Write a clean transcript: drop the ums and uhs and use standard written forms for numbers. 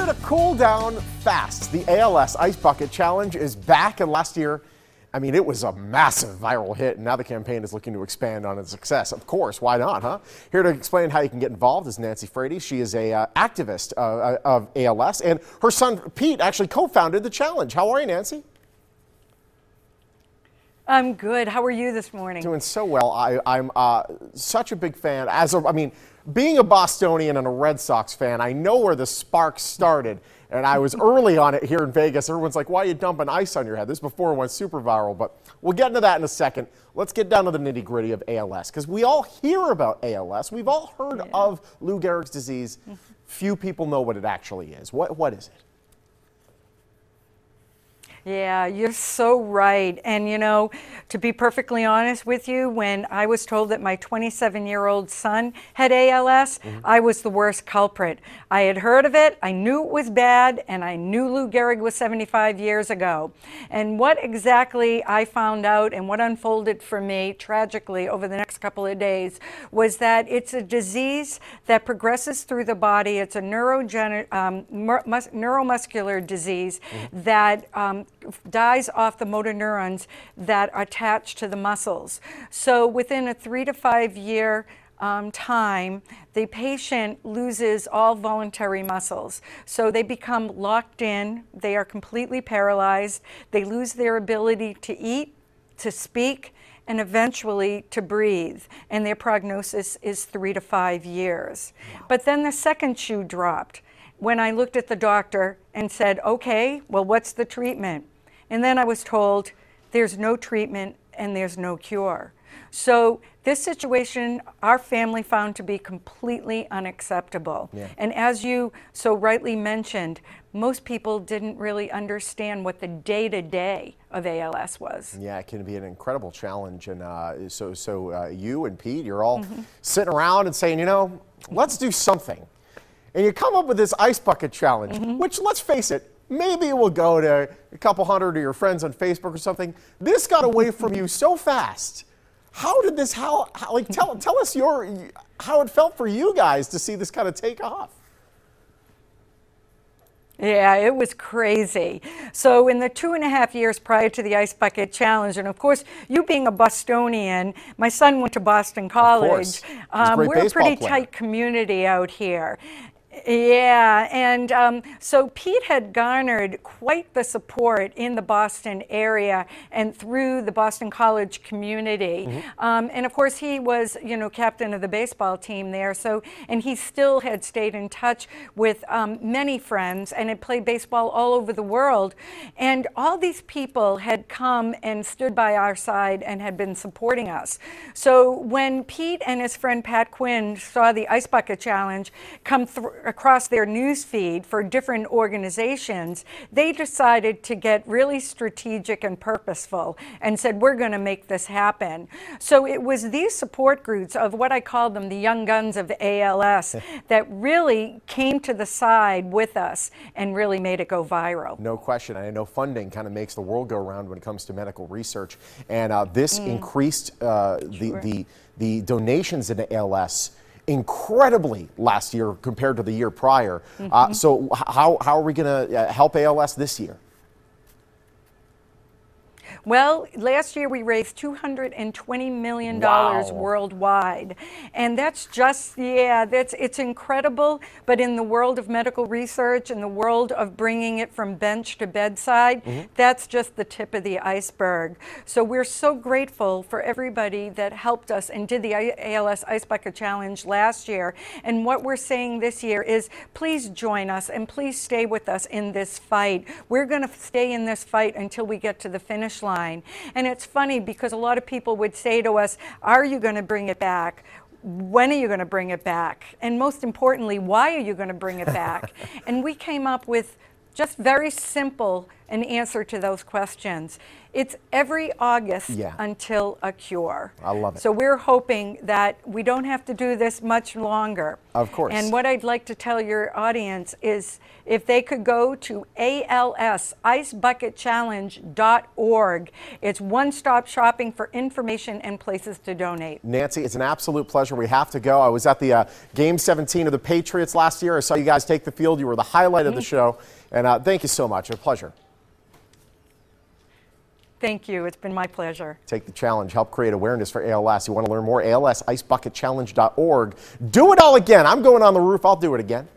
to cool down fast. The ALS Ice Bucket Challenge is back, and last year, I mean, it was a massive viral hit, and now the campaign is looking to expand on its success. Of course, why not, huh? Here to explain how you can get involved is Nancy Frates. She is a activist of ALS, and her son Pete actually co-founded the challenge. How are you, Nancy? I'm good. How are you this morning? Doing so well. I'm such a big fan. Being a Bostonian and a Red Sox fan, I know where the spark started. And I was early on it here in Vegas. Everyone's like, why are you dumping ice on your head? This before it went super viral, but we'll get into that in a second. Let's get down to the nitty gritty of ALS, because we all hear about ALS. We've all heard of Lou Gehrig's disease. Few people know what it actually is. What is it? Yeah, you're so right. And you know, to be perfectly honest with you, when I was told that my 27-year-old son had ALS, I was the worst culprit. I had heard of it, I knew it was bad, and I knew Lou Gehrig was 75 years ago. And what exactly I found out and what unfolded for me tragically over the next couple of days was that it's a disease that progresses through the body. It's a neuromuscular disease that dies off the motor neurons that are attached to the muscles. So within a 3 to 5 year time, the patient loses all voluntary muscles. So they become locked in, they are completely paralyzed, they lose their ability to eat, to speak, and eventually to breathe. And their prognosis is 3 to 5 years. But then the second shoe dropped when I looked at the doctor and said, okay, well, what's the treatment? And then I was told there's no treatment and there's no cure. So this situation, our family found to be completely unacceptable. And as you so rightly mentioned, most people didn't really understand what the day-to-day of ALS was. Yeah, it can be an incredible challenge. And so you and Pete, you're all sitting around and saying, you know, let's do something. And you come up with this ice bucket challenge, which, let's face it, maybe it will go to a couple hundred of your friends on Facebook or something. This got away from you so fast. How did this, tell us how it felt for you guys to see this kind of take off. Yeah, it was crazy. So in the 2.5 years prior to the Ice Bucket Challenge, and of course, you being a Bostonian, my son went to Boston College. We're a pretty tight community out here. Yeah, and so Pete had garnered quite the support in the Boston area and through the Boston College community. And of course, he was, you know, captain of the baseball team there. So, and he still had stayed in touch with many friends and had played baseball all over the world. And all these people had come and stood by our side and had been supporting us. So when Pete and his friend Pat Quinn saw the Ice Bucket Challenge come across their news feed for different organizations, they decided to get really strategic and purposeful and said, we're going to make this happen. So it was these support groups of what I call them, the young guns of ALS, that really came to the side with us and really made it go viral. No question. I know funding kind of makes the world go round when it comes to medical research. And this increased the donations into ALS incredibly last year compared to the year prior. So how are we going to help ALS this year? Well, last year we raised $220 million worldwide. And that's just, it's incredible. But in the world of medical research, in the world of bringing it from bench to bedside, that's just the tip of the iceberg. So we're so grateful for everybody that helped us and did the ALS Ice Bucket Challenge last year. And what we're saying this year is, please join us and please stay with us in this fight. We're going to stay in this fight until we get to the finish line. And it's funny because a lot of people would say to us, are you going to bring it back? When are you going to bring it back? And most importantly, why are you going to bring it back? And we came up with just very simple an answer to those questions. It's every August Yeah. until a cure. I love it. So we're hoping that we don't have to do this much longer. Of course. And what I'd like to tell your audience is if they could go to alsicebucketchallenge.org. It's one-stop shopping for information and places to donate. Nancy, it's an absolute pleasure. We have to go. I was at the Game 17 of the Patriots last year. I saw you guys take the field. You were the highlight of the show. And thank you so much. A pleasure. Thank you. It's been my pleasure. Take the challenge. Help create awareness for ALS. You want to learn more? ALSicebucketchallenge.org. Do it all again. I'm going on the roof. I'll do it again.